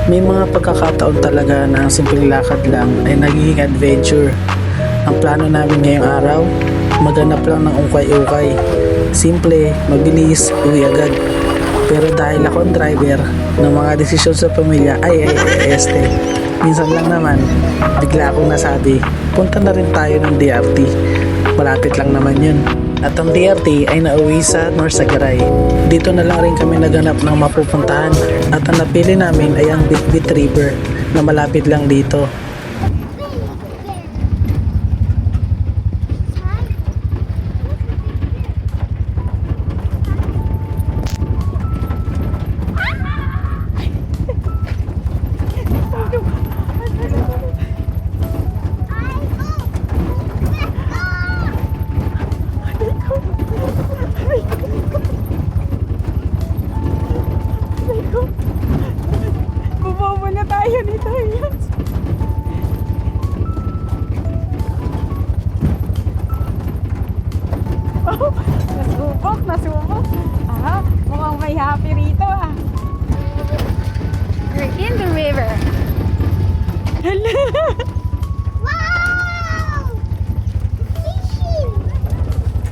May mga pagkakataon talaga na ang simpleng lakad lang ay nagiging adventure. Ang plano namin ngayong araw, maghanap lang ng ukay-ukay. Simple, mabilis, uwi agad. Pero dahil ako ang driver ng mga desisyon sa pamilya, minsan lang naman, bigla akong nasabi, punta na rin tayo ng DRT. Malapit lang naman yun. At ang DRT ay nauwi sa Norsagaray. Dito na lang rin kami naganap ng mapupuntahan at ang napili namin ay ang Bitbit River na malapit lang dito. Bubobo na tayo nito. Yes. Oh, nasubok. Mukhang may happy rito ah. We're in the river. Wow! Fishing!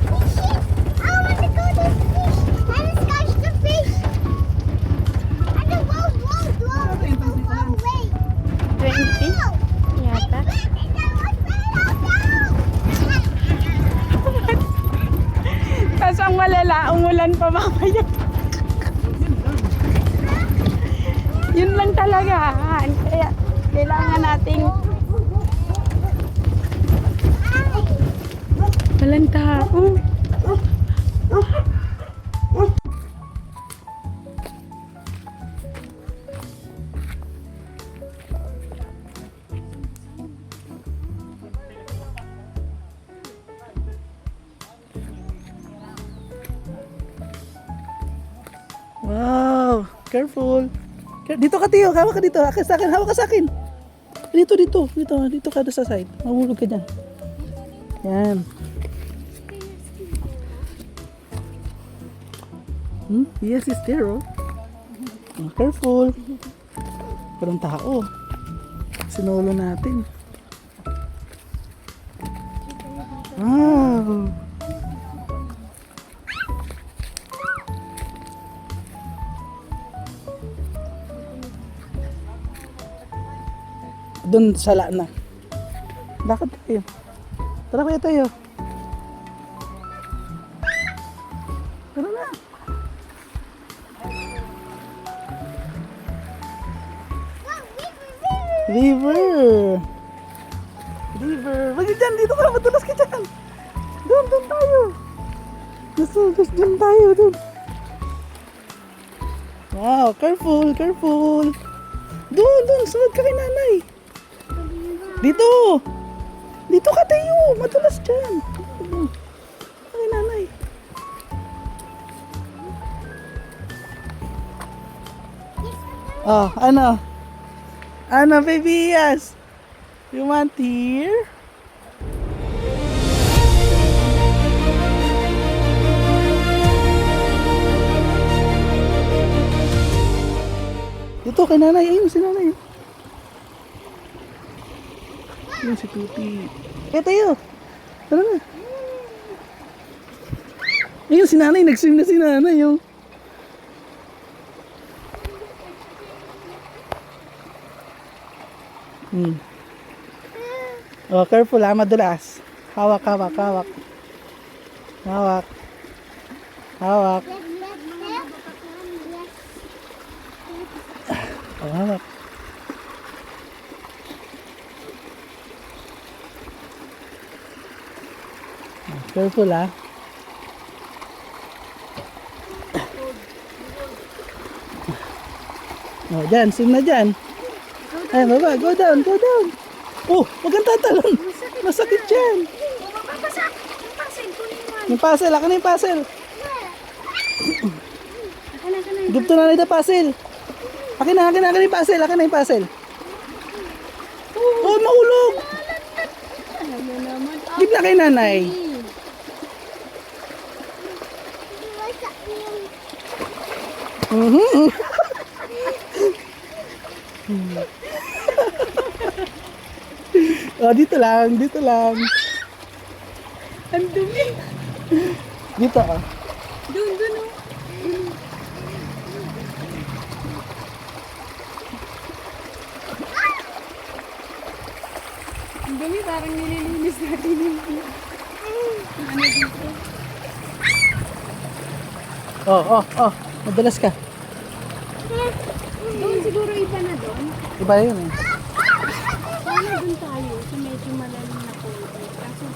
Fishing! I want to go to fish and catch the fish. And the whoa, wait. 20 yata. Tapos ang malala, umulan pa mamaya. Yun lang talaga. Kaya kailangan nating walang tao. Wow! Careful! Dito ka, Tio! Hawak ka dito! Hawak ka sa akin! Hawak ka sa akin! Dito ka sa side. Mahulog ka dyan. Yan. Yes, it's there, oh. Careful! Parang tao. Sinulo natin. Wow! Doon sa na. Lakad tayo. Tara kaya tayo. Tara na. River. Wag dyan, dito ka. Matulas ka dyan. Doon tayo. Doon tayo. Wow, careful. Doon. Sunod ka kay nanay. Dito ka tayo. Matulas dyan. Ay, nanay. Oh, ano? Ano, baby? Yes. You want here? Dito kay nanay. Ayun, si nanay. Ayun si Tuti. Kaya tayo. Tara na. Ayun si nanay. Nag-swim na si nanay. Oh. Oh, careful ha. Madulas. Hawak. Hawak. Oh, hawak. Careful ha. Oh, dyan. Swim na dyan. Ay, baba. Go down. Oh, wag kang tatalon. Masakit dyan. Yung puzzle. Ako na yung puzzle. Give to nanay the puzzle. Akin na yung puzzle. Oh, mahulog. Give na kay nanay. Oh, dito lang, dito lang. Ang dumi. Dito ah. Doon, doon oh. Ang dumi, parang nililinis natin yung ano dito. Oh. Madalas ka. Doon siguro iba na doon. Iba yun eh. Sana doon tayo sa medyo malalim na kulay. Kaso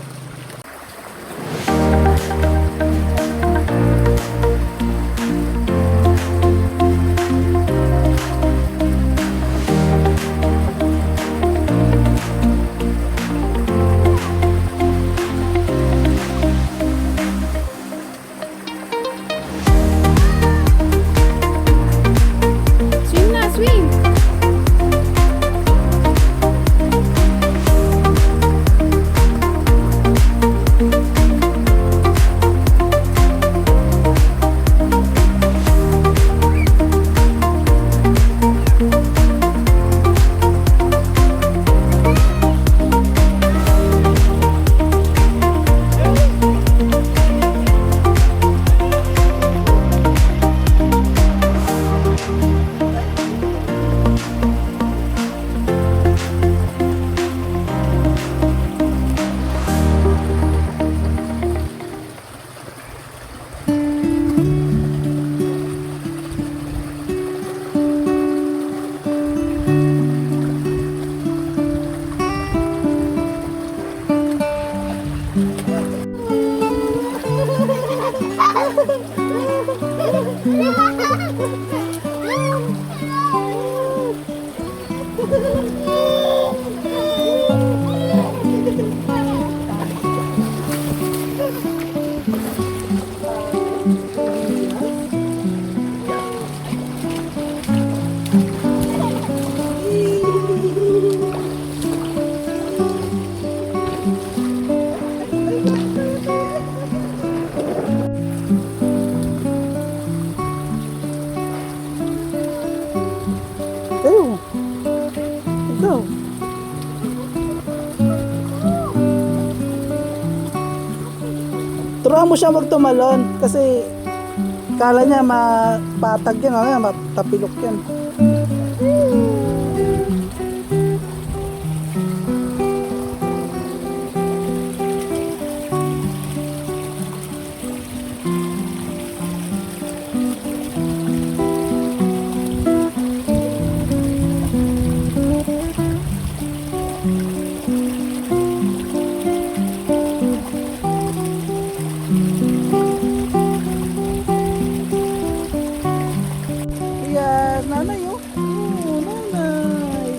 swim na, swim! Go. Go. Turuan mo siya magtumalon kasi kala niya mapatag yan, matapilok yan. Yes, nanay oh. Oh, nanay.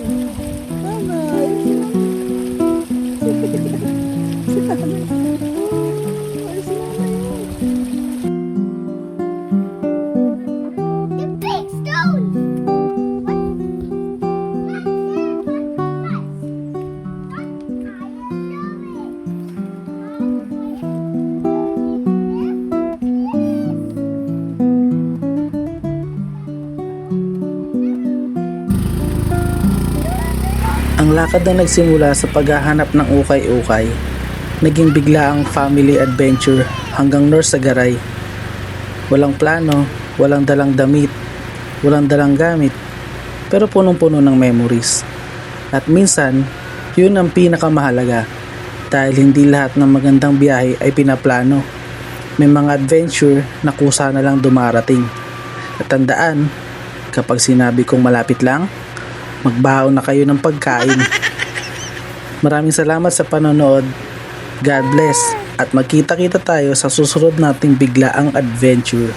Nanay. Si nanay. Oh, ay, si nanay oh. The big stone! Ang lakad na nagsimula sa paghahanap ng ukay-ukay, naging biglaang family adventure hanggang North Sagaray. Walang plano, walang dalang damit, walang dalang gamit, pero punong-puno ng memories. At minsan, yun ang pinakamahalaga dahil hindi lahat ng magandang biyahe ay pinaplano. May mga adventure na kusa na lang dumarating. At tandaan, kapag sinabi kong malapit lang, magbaon na kayo ng pagkain. Maraming salamat sa panonood. God bless at magkita-kita tayo sa susunod nating biglaang adventure.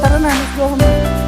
Tara na, let's go home.